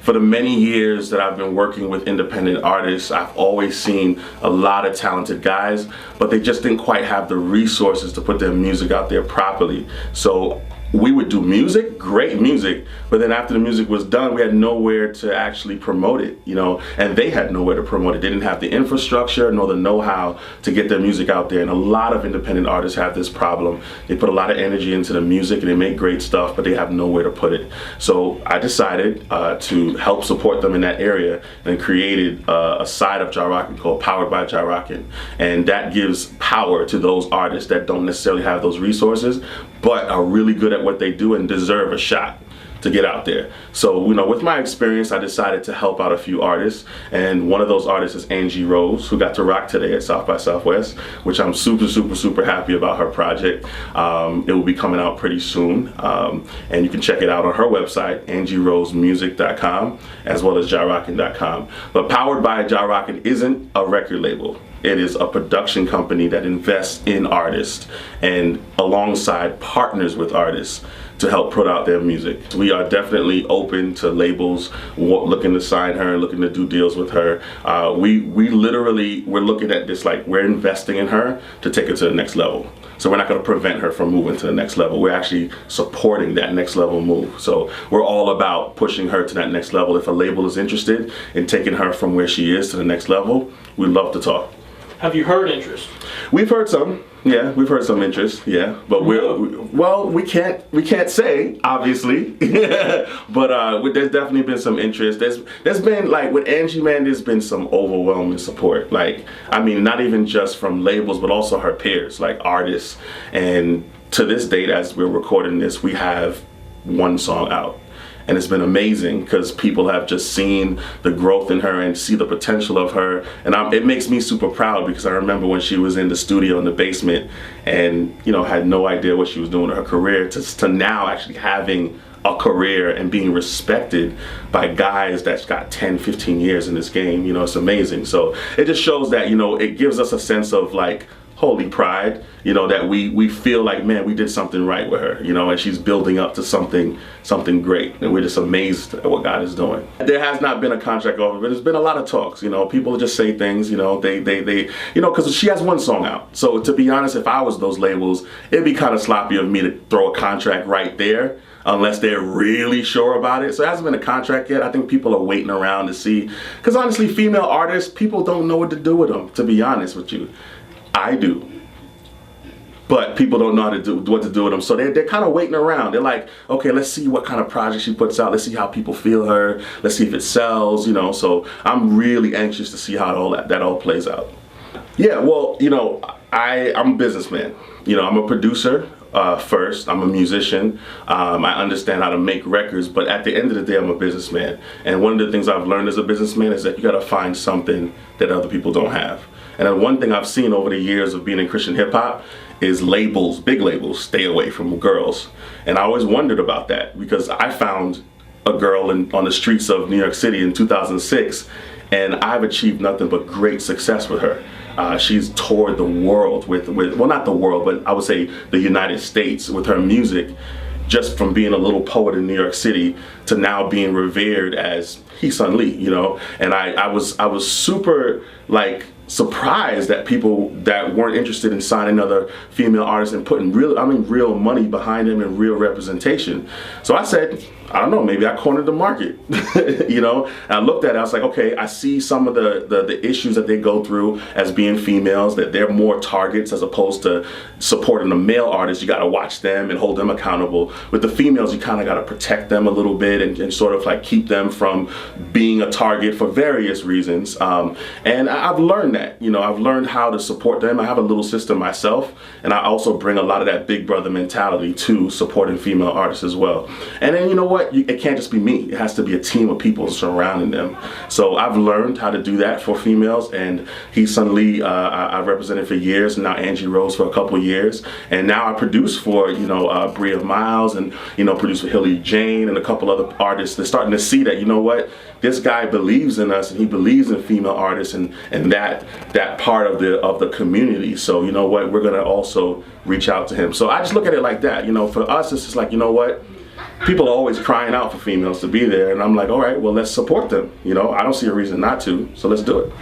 for the many years that I've been working with independent artists, I've always seen a lot of talented guys, but they just didn't quite have the resources to put their music out there properly. So we would do music, great music, but then after the music was done, we had nowhere to actually promote it, you know, and they had nowhere to promote it. They didn't have the infrastructure nor the know-how to get their music out there, and a lot of independent artists have this problem. They put a lot of energy into the music and they make great stuff, but they have nowhere to put it. So I decided to help support them in that area and created a side of Jah Rock'n called Powered by Jah Rock'n, and that gives power to those artists that don't necessarily have those resources, but are really good at what they do and deserve a shot to get out there. So, you know, with my experience, I decided to help out a few artists, and one of those artists is Angie Rose, who got to rock today at South by Southwest, which I'm super happy about her project. It will be coming out pretty soon, and you can check it out on her website, AngieRoseMusic.com, as well as JahRock'n.com. But Powered by Jah Rock'n isn't a record label. It is a production company that invests in artists and alongside partners with artists to help put out their music. We are definitely open to labels looking to sign her and looking to do deals with her. We're looking at this like we're investing in her to take her to the next level. So we're not going to prevent her from moving to the next level. We're actually supporting that next level move. So we're all about pushing her to that next level. If a label is interested in taking her from where she is to the next level, we'd love to talk. Have you heard interest? We've heard some, yeah. We've heard some interest, yeah. But we can't say obviously, but there's definitely been some interest. There's been like with Angie, man. There's been some overwhelming support. Like I mean, not even just from labels, but also her peers, like artists. And to this date, as we're recording this, we have one song out. And it's been amazing because people have just seen the growth in her and see the potential of her. And it makes me super proud because I remember when she was in the studio in the basement and, you know, had no idea what she was doing in her career to now actually having a career and being respected by guys that's got 10, 15 years in this game. You know, it's amazing. So it just shows that, you know, it gives us a sense of like, holy pride, you know, that we feel like, man, we did something right with her, you know, and she's building up to something great, and we're just amazed at what God is doing. There has not been a contract offer, but there's been a lot of talks, you know, people just say things, you know, they you know, because she has one song out. So to be honest, if I was those labels, it'd be kind of sloppy of me to throw a contract right there unless they're really sure about it. So it hasn't been a contract yet. I think people are waiting around to see, because honestly, female artists, people don't know what to do with them, to be honest with you. I do, but people don't know what to do with them. So they're kind of waiting around. They're like, okay, let's see what kind of project she puts out. Let's see how people feel her. Let's see if it sells, you know. So I'm really anxious to see how that all plays out. Yeah, well, you know, I'm a businessman. You know, I'm a producer. First, I'm a musician. I understand how to make records, but at the end of the day, I'm a businessman. And one of the things I've learned as a businessman is that you got to find something that other people don't have. And then one thing I've seen over the years of being in Christian hip hop is labels, big labels, stay away from girls. And I always wondered about that because I found a girl on the streets of New York City in 2006, and I've achieved nothing but great success with her. She's toured the world with, well, not the world, but I would say the United States with her music, just from being a little poet in New York City to now being revered as Sun Lee, you know. And I was super like surprised that people that weren't interested in signing other female artists and putting real money behind them and real representation. So I said, I don't know, maybe I cornered the market, you know. And I looked at it, I was like, okay, I see some of the issues that they go through as being females, that they're more targets as opposed to supporting the male artists. You got to watch them and hold them accountable. With the females, you kind of got to protect them a little bit and sort of like keep them from being a target for various reasons. And I've learned that, you know, I've learned how to support them. I have a little system myself, and I also bring a lot of that big brother mentality to supporting female artists as well. And then, you know what? It can't just be me. It has to be a team of people surrounding them. So I've learned how to do that for females, and Sun Lee, I've represented for years, and now Angie Rose for a couple of years. And now I produce for, you know, Bria Miles, and, you know, produce for Hilly Jane and a couple other artists. They're starting to see that, you know what, this guy believes in us, and he believes in female artists and that part of the community. So, you know what, we're gonna also reach out to him. So I just look at it like that. You know, for us, it's just like, you know what, people are always crying out for females to be there, and I'm like, all right, well, let's support them. You know, I don't see a reason not to, so let's do it.